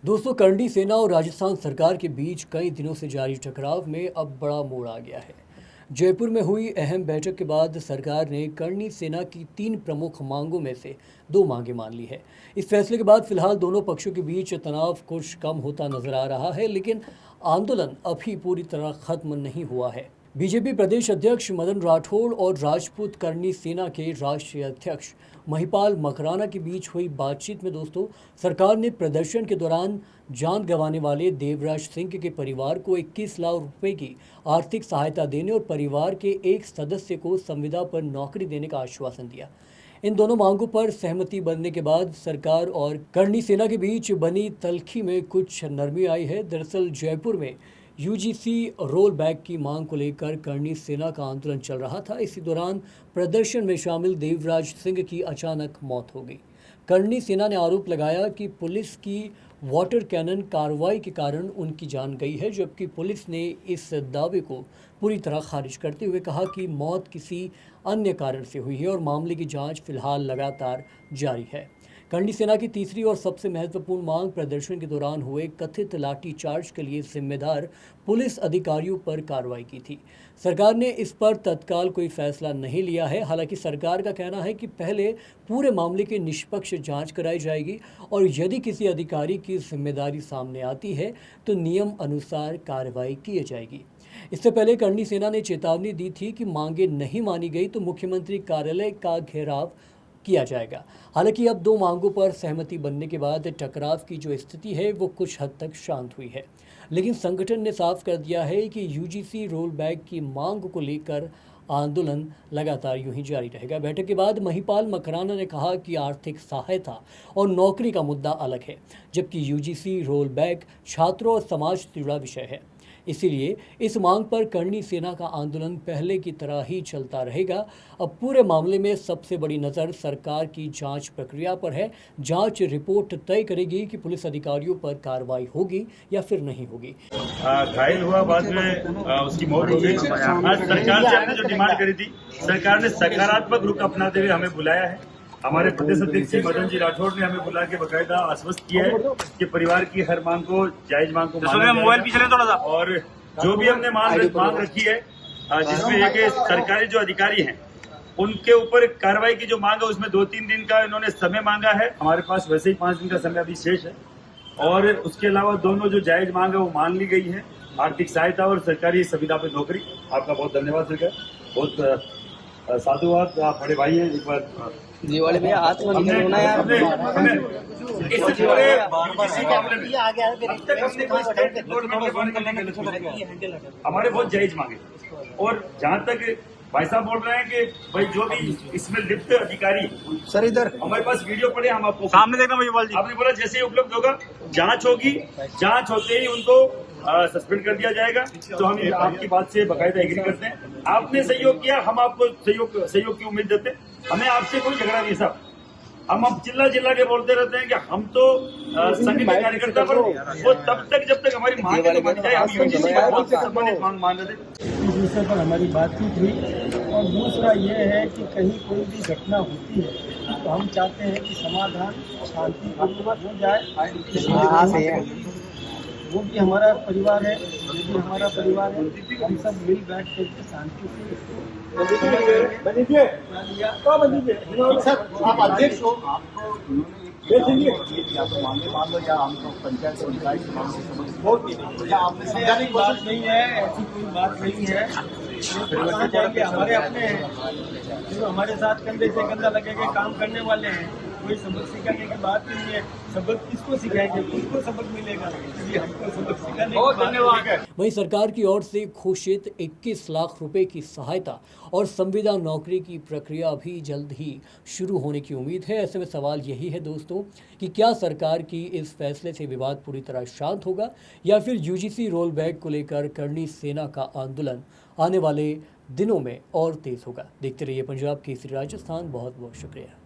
दोस्तों, करणी सेना और राजस्थान सरकार के बीच कई दिनों से जारी टकराव में अब बड़ा मोड़ आ गया है। जयपुर में हुई अहम बैठक के बाद सरकार ने करणी सेना की 3 प्रमुख मांगों में से 2 मांगें मान ली है। इस फैसले के बाद फिलहाल दोनों पक्षों के बीच तनाव कुछ कम होता नजर आ रहा है, लेकिन आंदोलन अभी पूरी तरह खत्म नहीं हुआ है। बीजेपी प्रदेश अध्यक्ष मदन राठौड़ और राजपूत करणी सेना के राष्ट्रीय अध्यक्ष महिपाल मकराना के बीच हुई बातचीत में दोस्तों, सरकार ने प्रदर्शन के दौरान जान गंवाने वाले देवराज सिंह के परिवार को 21 लाख रुपए की आर्थिक सहायता देने और परिवार के एक सदस्य को संविदा पर नौकरी देने का आश्वासन दिया। इन दोनों मांगों पर सहमति बनने के बाद सरकार और करणी सेना के बीच बनी तल्खी में कुछ नरमी आई है। दरअसल जयपुर में यूजीसी रोल बैक की मांग को लेकर करणी सेना का आंदोलन चल रहा था। इसी दौरान प्रदर्शन में शामिल देवराज सिंह की अचानक मौत हो गई। करणी सेना ने आरोप लगाया कि पुलिस की वाटर कैनन कार्रवाई के कारण उनकी जान गई है, जबकि पुलिस ने इस दावे को पूरी तरह खारिज करते हुए कहा कि मौत किसी अन्य कारण से हुई है और मामले की जांच फिलहाल लगातार जारी है। करणी सेना की तीसरी और सबसे महत्वपूर्ण मांग प्रदर्शन के दौरान हुए कथित लाठीचार्ज के लिए जिम्मेदार पुलिस अधिकारियों पर कार्रवाई की थी। सरकार ने इस पर तत्काल कोई फैसला नहीं लिया है। हालांकि सरकार का कहना है कि पहले पूरे मामले की निष्पक्ष जांच कराई जाएगी और यदि किसी अधिकारी की जिम्मेदारी सामने आती है तो नियम अनुसार कार्रवाई की जाएगी। इससे पहले करणी सेना ने चेतावनी दी थी कि मांगे नहीं मानी गई तो मुख्यमंत्री कार्यालय का घेराव किया जाएगा। हालांकि अब 2 मांगों पर सहमति बनने के बाद टकराव की जो स्थिति है वो कुछ हद तक शांत हुई है, लेकिन संगठन ने साफ कर दिया है कि यूजीसी रोल बैक की मांग को लेकर आंदोलन लगातार यूं ही जारी रहेगा। बैठक के बाद महिपाल मकराना ने कहा कि आर्थिक सहायता और नौकरी का मुद्दा अलग है, जबकि यूजीसी रोल बैक छात्रों और समाज से जुड़ा विषय है। इसीलिए इस मांग पर करणी सेना का आंदोलन पहले की तरह ही चलता रहेगा। अब पूरे मामले में सबसे बड़ी नज़र सरकार की जांच प्रक्रिया पर है। जांच रिपोर्ट तय करेगी कि पुलिस अधिकारियों पर कार्रवाई होगी या फिर नहीं होगी। घायल हुआ, बाद में उसकी मौत हो गई। आज सरकार से हमने जो डिमांड करी थी, सरकार ने सकारात्मक रुख अपनाते हुए हमें बुलाया है। हमारे प्रदेश अध्यक्ष मदन जी राठौड़ ने हमें बुला के बकायदा आश्वस्त किया है कि परिवार की हर मांग को, जायज मांग को माना जाएगा। और जो भी हमने मांग रखी है, जिसमें एक सरकारी जो अधिकारी हैं उनके ऊपर कार्रवाई की जो मांग है उसमें 2-3 दिन का इन्होंने समय मांगा है। हमारे पास वैसे ही 5 दिन का समय अभी शेष है। और उसके अलावा दोनों जो जायज मांग है वो मान ली गई है। आर्थिक सहायता और सरकारी सुविधा पे नौकरी। आपका बहुत धन्यवाद सरकार, बहुत साधुवाद, आप बड़े भाई हैं। एक बार दिवाली में हाथ में होना यार, हमारे बहुत जायज मांगे। और जहाँ तक भाई साहब बोल रहे हैं कि भाई जो भी इसमें लिप्त अधिकारी, सर इधर हमारे पास वीडियो पड़े, हम आपको सामने देखना महिपाल जी। आपने बोला जैसे ही उपलब्ध होगा जांच होगी, जांच होते ही उनको सस्पेंड कर दिया जाएगा। तो हम आपकी बात से बाकायदा एग्री करते हैं। आपने सहयोग किया, हम आपको सहयोग की उम्मीद देते हैं। हमें आपसे कोई झगड़ा नहीं साहब। हम चिल्ला के बोलते रहते हैं कि हम तो संघ के कार्यकर्ता, पर वो तब तक जब तक हमारी मांग नहीं बन जाए, हम यूजीसी का बहुत से संबंधित मांग मान रहे थे। इस विषय पर हमारी बातचीत हुई। और दूसरा ये है कि कहीं कोई भी घटना होती है तो हम चाहते हैं कि समाधान शांतिपूर्वक हो जाए। वो भी हमारा परिवार है, ये भी हमारा परिवार है। हम सब मिल बैठ करके शांति से आप अध्यक्ष हो, मांगे मान लो या हमको पंचायत से अधिकारी आपने समझाने की बात नहीं है, ऐसी कोई बात नहीं है। हमारे अपने हैं जो हमारे साथ कंधे से कंधा लगेगा, काम करने वाले हैं। कोई सबक सिखाने की बात नहीं है। सबक किसको सिखाएंगे, किसको सबक मिलेगा, हमको सबक सिखाने की बात है। वहीं सरकार की ओर से घोषित 21 लाख रुपए की सहायता और संविदा नौकरी की प्रक्रिया भी जल्द ही शुरू होने की उम्मीद है। ऐसे में सवाल यही है दोस्तों कि क्या सरकार की इस फैसले से विवाद पूरी तरह शांत होगा या फिर यूजीसी रोल बैक को लेकर करणी सेना का आंदोलन आने वाले दिनों में और तेज होगा। देखते रहिए पंजाब केसरी राजस्थान। बहुत बहुत शुक्रिया।